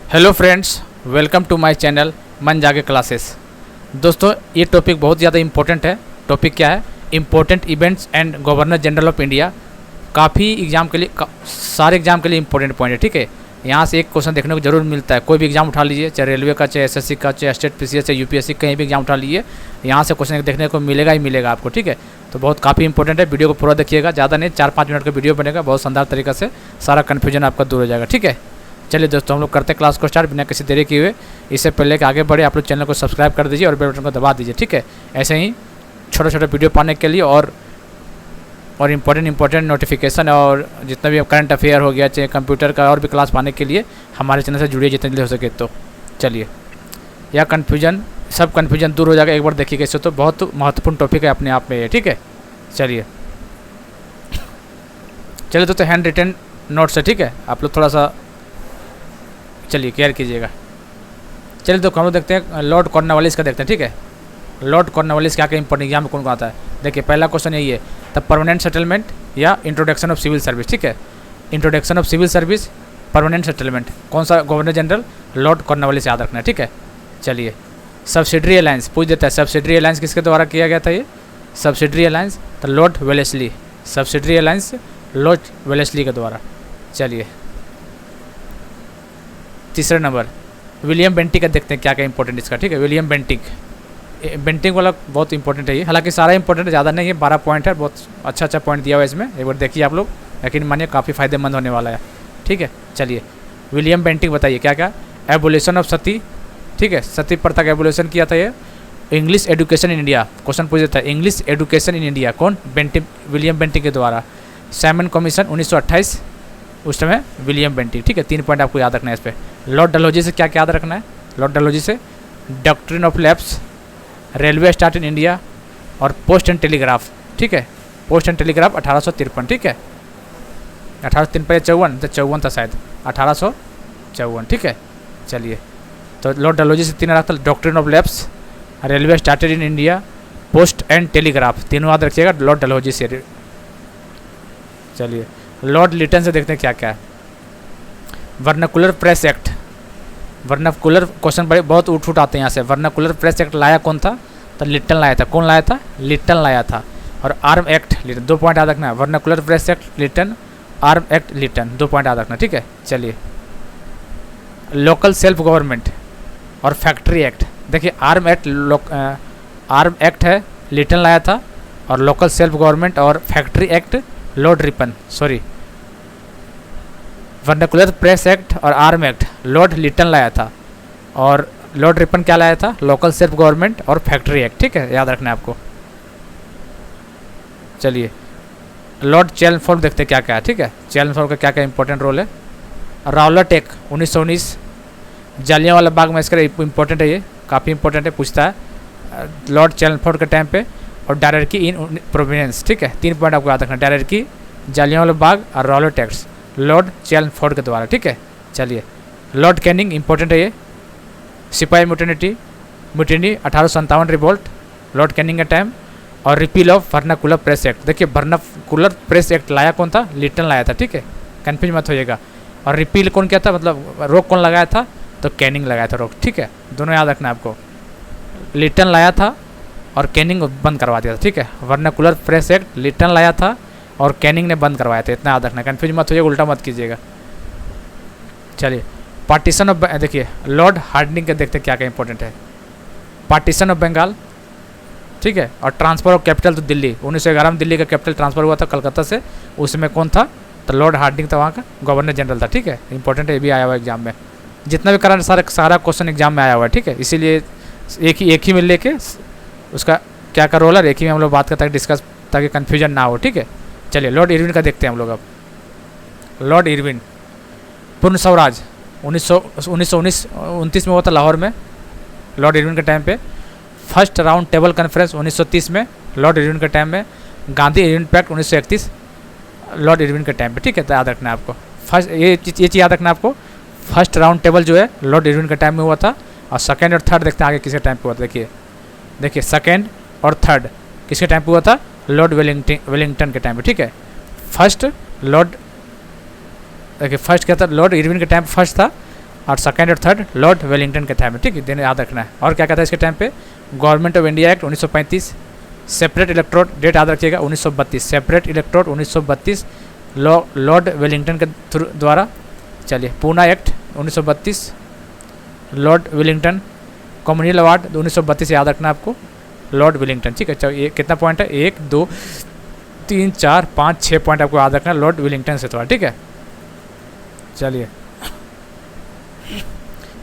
Hello friends, welcome to my channel Man Jage classes. दोस्तों, ये topic बहुत ज़्यादा इंपॉर्टेंट है। टॉपिक क्या है? Important events and governor general of India. काफ़ी एग्जाम के लिए सारे एग्जाम के लिए इंपॉर्टेंट पॉइंट है। ठीक है, यहाँ से एक क्वेश्चन देखने को जरूर मिलता है। कोई भी एग्जाम उठा लीजिए, चाहे रेलवे का, चाहे एसएससी का, चाहे स्टेट पीसीएस, चाहे यूपीएससी, कहीं भी एग्जाम उठा लीजिए, यहाँ से क्वेश्चन देखने को मिलेगा ही मिलेगा आपको। ठीक है, तो बहुत काफ़ी इंपॉर्टेंट है। वीडियो को पूरा देखिएगा, ज़्यादा नहीं, 4-5 मिनट का वीडियो बनेगा। बहुत शानदार तरीके से सारा कन्फ्यूजन आपका दूर हो जाएगा। ठीक है, चलिए दोस्तों, हम लोग करते हैं क्लास को स्टार्ट बिना किसी देरी किए हुए। इससे पहले कि आगे बढ़े, आप लोग चैनल को सब्सक्राइब कर दीजिए और बेल बटन को दबा दीजिए। ठीक है, ऐसे ही छोटे छोटे वीडियो पाने के लिए और इम्पोर्टेंट नोटिफिकेशन और जितना भी करंट अफेयर हो गया, चाहे कंप्यूटर का और भी क्लास पाने के लिए हमारे चैनल से जुड़िए जितने जल्दी हो सके। तो चलिए, यह सब कन्फ्यूजन दूर हो जाएगा एक बार देखिएगा। इससे तो बहुत महत्वपूर्ण टॉपिक है अपने आप में ये। ठीक है, चलिए दोस्तों, हैंड रिटन नोट्स है। ठीक है, आप लोग थोड़ा सा चलिए केयर कीजिएगा। चलिए तो हम लोग देखते हैं लॉर्ड कॉर्नवालिस का देखते हैं। ठीक है, लॉर्ड कॉर्नवालिस क्या क्या इंपॉर्टेंट एग्जाम में कौन आता है। देखिए, पहला क्वेश्चन यही है, द परमानेंट सेटलमेंट या इंट्रोडक्शन ऑफ सिविल सर्विस। ठीक है, introduction of civil service, permanent settlement, कौन सा गवर्नर जनरल? लॉर्ड कॉर्नवालिस याद रखना है। ठीक है, चलिए, सब्सिडरी अलायंस पूछ देता है। सब्सिडरी अलायंस किसके द्वारा किया गया था? ये subsidiary alliance the Lord Wellesley, subsidiary alliance Lord Wellesley के द्वारा। चलिए, तीसरा नंबर विलियम बेंटिक का देखते हैं क्या क्या इंपॉर्टेंट इसका। ठीक है, विलियम बेंटिक वाला बहुत इंपॉर्टेंट है ये। हालांकि सारा इंपॉर्टेंट ज़्यादा नहीं है, 12 पॉइंट है। बहुत अच्छा पॉइंट दिया हुआ है इसमें, एक बार देखिए आप लोग, यकीन मानिए काफ़ी फायदेमंद होने वाला है। ठीक है, चलिए, विलियम बेंटिक बताइए क्या क्या? एबोलिशन ऑफ सती। ठीक है, सती प्रथा का एबोलिशन किया था ये। English education in India, question पूछ देता है, इंग्लिश एजुकेशन इन इंडिया कौन? विलियम बेंटिक के द्वारा। साइमन कमीशन 1928, उस समय विलियम बेंटिक। ठीक है, 3 पॉइंट आपको याद रखना है इस पर। लॉर्ड डलहौजी से क्या क्या याद रखना है? लॉर्ड डलहौजी से doctrine of lapse, railway start in India और पोस्ट एंड टेलीग्राफ। ठीक है, पोस्ट एंड टेलीग्राफ 1853। ठीक है, 1853 या 54 था शायद, 1854। ठीक है, चलिए, तो लॉर्ड डलहौजी से 3 रखता, doctrine of lapse, railway started in India, post and telegraph, तीनों याद रखिएगा लॉर्ड डलहौजी से। चलिए, लॉर्ड लिटन से देखते हैं क्या क्या है। Vernacular press act, vernacular question बड़े बहुत उठ आते हैं यहाँ से। वर्नाकुलर प्रेस एक्ट लाया कौन था? तो लिटन लाया था। कौन लाया था? लिटन लाया था। और आर्म एक्ट लिटन, 2 पॉइंट याद रखना है। Vernacular press act Lytton, arm act Lytton, 2 point याद रखना। ठीक है, चलिए, लोकल सेल्फ गवर्नमेंट और फैक्ट्री एक्ट। देखिए, आर्म एक्ट है लिटन लाया था, और लोकल सेल्फ गवर्नमेंट और factory act Lord Ripon, sorry, vernacular press act और आर्म एक्ट लॉर्ड लिटन लाया था, और लॉर्ड रिपन क्या लाया था? लोकल सेल्फ गवर्नमेंट और फैक्ट्री एक्ट। ठीक है, याद रखना है आपको। चलिए, लॉर्ड चैलमफोर्ड देखते हैं क्या क्या है। ठीक है, चैलमफोर्ड का क्या क्या इंपॉर्टेंट रोल है। रावलट act 1919, Jallianwala Bagh massacre important है, ये काफ़ी इंपॉर्टेंट है, पूछता है लॉर्ड चैलमफोर्ड के टाइम पे। और डायरेक्टी इन प्रोविडेंस। ठीक है, 3 पॉइंट आपको याद रखना, डायरेक्टी, जालियांवाला बाग और रावलट एक्ट लॉर्ड चैलमफोर्ड के द्वारा। ठीक है, चलिए, लॉर्ड कैनिंग इंपॉर्टेंट है ये। सिपाही म्यूटिनी 1857 रिवोल्ट, लॉर्ड कैनिंग के टाइम। और repeal of vernacular press act. देखिए, वर्नाकुलर प्रेस एक्ट लाया कौन था? लिटन लाया था। ठीक है, कन्फ्यूज मत होइएगा। और रिपील कौन किया था, मतलब रोक कौन लगाया था? तो कैनिंग लगाया था रोक। ठीक है, दोनों याद रखना है आपको। लिटन लाया था और कैनिंग बंद करवा दिया था। ठीक है, वर्नाकुलर प्रेस एक्ट लिटन लाया था और कैनिंग ने बंद करवाया था, इतना याद रखना, कन्फ्यूज मत होइएगा, उल्टा मत कीजिएगा। चलिए, पार्टीशन ऑफ, देखिए लॉर्ड हार्डिंग के देखते क्या क्या इंपॉर्टेंट है। Partition of Bengal. ठीक है, और ट्रांसफर ऑफ कैपिटल तो दिल्ली, 1911 में दिल्ली का कैपिटल ट्रांसफर हुआ था कलकत्ता से, उसमें कौन था? तो लॉर्ड हार्डिंग था, वहाँ का गवर्नर जनरल था। ठीक है, इंपॉर्टेंट है, ये भी आया हुआ एग्जाम में, जितना भी करंट सारा क्वेश्चन एग्जाम में आया हुआ है। ठीक है, इसीलिए एक ही में लेके उसका क्या क्या रोल है, एक ही में हम लोग बात करते हैं, डिस्कस, ताकि कन्फ्यूजन ना हो। ठीक है, चलिए, लॉर्ड इरविन का देखते हैं हम लोग अब। लॉर्ड इरविन, पूर्ण स्वराज 1929 में हुआ था लाहौर में, लॉर्ड इरविन के टाइम पे। फर्स्ट राउंड टेबल कॉन्फ्रेंस 1930 में, लॉर्ड इरविन के टाइम में। Gandhi Irwin pact 1931, Lord Irwin के टाइम पे। ठीक है, तो याद रखना है आपको। फर्स्ट ये चीज़ याद रखना है आपको, फर्स्ट राउंड टेबल जो है लॉर्ड इरविन के टाइम में हुआ था, और सेकेंड और थर्ड देखते हैं आगे किसके टाइम पे हुआ था। देखिए, सेकेंड और थर्ड किसके टाइम पे हुआ था? लॉर्ड वेलिंगटन के टाइम पे। ठीक है, फर्स्ट लॉर्ड, देखिए फर्स्ट क्या था? लॉर्ड इरविन के टाइम फर्स्ट था, और सेकंड और थर्ड लॉर्ड वेलिंगटन के टाइम में, ठीक है, दिन याद रखना है। और क्या कहता है इसके टाइम पे, government of India act 1935, separate electorate, date याद रखिएगा 1932, सेपरेट इलेक्ट्रोड 1932 लॉर्ड वेलिंगटन के द्वारा। चलिए, Poona act 1932 Lord Wellington, Commonwealth award 1932 याद रखना आपको, लॉर्ड वेलिंगटन, ठीक है। चलो ये कितना पॉइंट है, 1 2 3 4 5 6 पॉइंट आपको याद रखना है लॉर्ड वेलिंगटन से, ठीक है। चलिए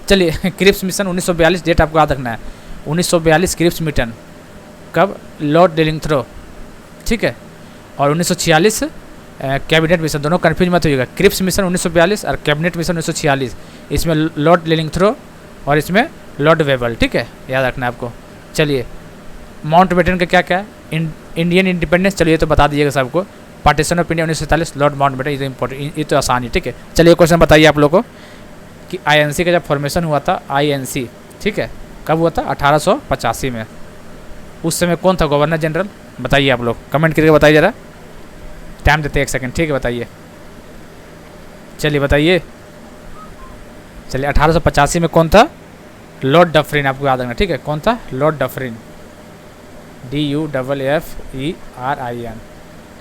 चलिए क्रिप्स मिशन 1942, डेट आपको याद रखना है 1942 क्रिप्स मिशन, कब, लॉर्ड वेलिंगथ्रो, ठीक है। और 1946 कैबिनेट मिशन, दोनों कन्फ्यूज मत होइएगा, क्रिप्स मिशन 1942 और कैबिनेट मिशन 1946, इसमें लॉर्ड वेलिंगथ्रो और इसमें लॉर्ड वेबल, ठीक है, याद रखना है आपको। चलिए, माउंट बेटन का क्या क्या है, इंडियन इंडिपेंडेंस, चलिए तो बता दीजिएगा सबको, partition of India 1947 Lord Mountbatten, ये तो इंपॉर्टेंट, ये तो आसान है, ठीक है। चलिए क्वेश्चन बताइए आप लोगों को कि आईएनसी का जब फॉर्मेशन हुआ था, आईएनसी, ठीक है, कब हुआ था, 1885 में, उस समय कौन था गवर्नर जनरल, बताइए आप लोग, कमेंट करके बताइए ज़रा, टाइम देते हैं 1 सेकंड, ठीक है, बताइए, चलिए बताइए। चलिए 1885 में कौन था, लॉर्ड डफरिन, आपको याद रखना, ठीक है, कौन था, लॉर्ड डफरिन, DUFFERIN,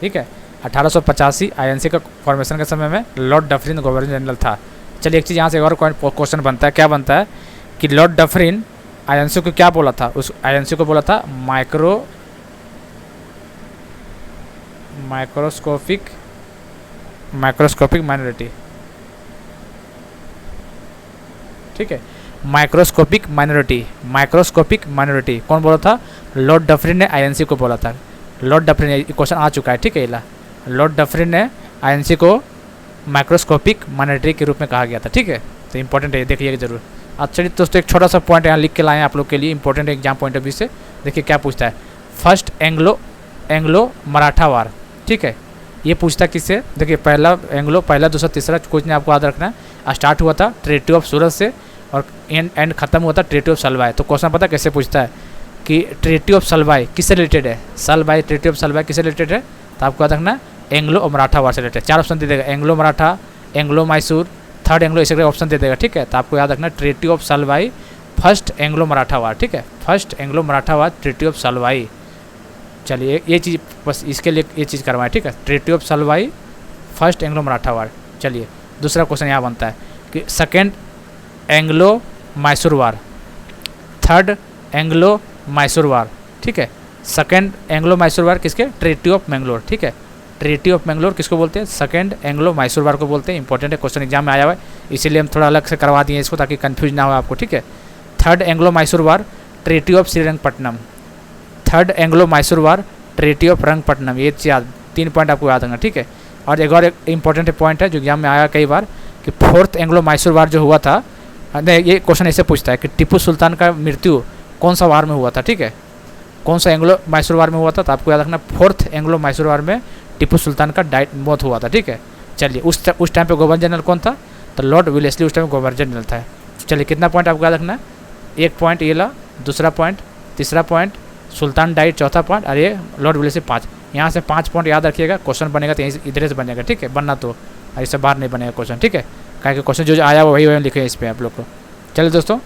ठीक है। 1885 आईएनसी का फॉर्मेशन के समय में लॉर्ड डफरिन गवर्नर जनरल था। चलिए एक चीज़ यहाँ से और क्वेश्चन बनता है, क्या बनता है कि लॉर्ड डफरिन आईएनसी को क्या बोला था, उस आईएनसी को बोला था माइक्रोस्कोपिक माइनॉरिटी, ठीक है, माइक्रोस्कोपिक माइनॉरिटी कौन बोला था, लॉर्ड डफरिन ने आईएनसी को बोला था, लॉर्ड डफरिन, ये क्वेश्चन आ चुका है, ठीक है, लॉर्ड डफरिन ने आईएनसी को माइक्रोस्कोपिक माइनॉरिटी के रूप में कहा गया था, ठीक है, तो इंपॉर्टेंट है, देखिएगा जरूर। अच्छा दोस्तों, एक छोटा सा पॉइंट यहाँ लिख के लाएं आप लोग के लिए, इंपॉर्टेंट है एग्जाम पॉइंट ऑफ व्यू से, देखिए क्या पूछता है, फर्स्ट एंग्लो मराठा वार, ठीक है, ये पूछता किससे, देखिए पहला दूसरा तीसरा कुछ नहीं, आपको याद रखना है, स्टार्ट हुआ था ट्रीटी ऑफ सूरत से और एंड खत्म हुआ था ट्रीटी ऑफ सलवाई। तो क्वेश्चन पता कैसे पूछता है कि ट्रीटी ऑफ सलवाई किससे रिलेटेड है, ट्रीटी ऑफ सलवाई किससे रिलेटेड है, तो आपको याद रखना एंग्लो और मराठा वार से रिलेटेड, 4 ऑप्शन दे देगा, Anglo Maratha, Anglo Mysore, third Anglo, इसे ऑप्शन दे देगा, ठीक है। तो आपको याद रखना treaty of Salbai, first Anglo Maratha war, ठीक है, first Anglo Maratha war, treaty of Salbai. चलिए ये चीज़ बस इसके लिए ये चीज़ करवाएं, ठीक है, treaty of Salbai, first Anglo Maratha war. चलिए दूसरा क्वेश्चन यहाँ बनता है कि second Anglo Mysore war, third Anglo Mysore war, ठीक है, सेकेंड एंग्लो मैसूर वार किसके, ट्रीटी ऑफ मैंगलोर, ठीक है, ट्रीटी ऑफ मैंगलोर किसको बोलते हैं, सेकेंड एंग्लो मैसूर वार को बोलते हैं। इंपॉर्टेंट है, क्वेश्चन एग्जाम में आया हुआ है, इसीलिए हम थोड़ा अलग से करवा दिए इसको ताकि कंफ्यूज ना हो आपको, ठीक है। Third Anglo Mysore war, treaty of Srirangapatnam, third Anglo Mysore war, treaty of Rangapatnam, ये 3 पॉइंट आपको याद रखना, ठीक है। और एक और इंपॉर्टेंट पॉइंट है जो एग्जाम में आया कई बार कि फोर्थ एंग्लो मैसूर वार जो हुआ था, ये क्वेश्चन ऐसे पूछता है कि टीपू सुल्तान का मृत्यु कौन सा वार में हुआ था, ठीक है, कौन सा एंग्लो मैसूर वार में हुआ था, तो आपको याद रखना फोर्थ एंग्लो मैसूर वार में टीपू सुल्तान का मौत हुआ था, ठीक है। चलिए उस टाइम पे गवर्नर जनरल कौन था, तो लॉर्ड विलेस्ली उस टाइम गवर्नर जनरल था। चलिए कितना पॉइंट आपको याद रखना है, 1 पॉइंट ये ला, दूसरा पॉइंट, तीसरा पॉइंट सुल्तान डाइट, चौथा पॉइंट, और ये लॉर्ड विलेस्ली 5, यहाँ से 5 पॉइंट याद रखिएगा, क्वेश्चन बनेगा तो इधर से बनेगा, ठीक है, बनना तो ऐसे बाहर नहीं बनेगा क्वेश्चन, ठीक है, क्या कि क्वेश्चन जो आया वही लिखे इस पर आप लोग को। चलिए दोस्तों,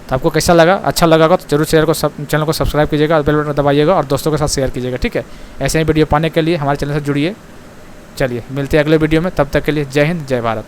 तो आपको कैसा लगा, अच्छा लगा तो जरूर चैनल को सब्सक्राइब कीजिएगा और बेल बटन दबाइएगा और दोस्तों के साथ शेयर कीजिएगा, ठीक है। ऐसे ही वीडियो पाने के लिए हमारे चैनल से जुड़िए। चलिए मिलते हैं अगले वीडियो में, तब तक के लिए जय हिंद, जय भारत।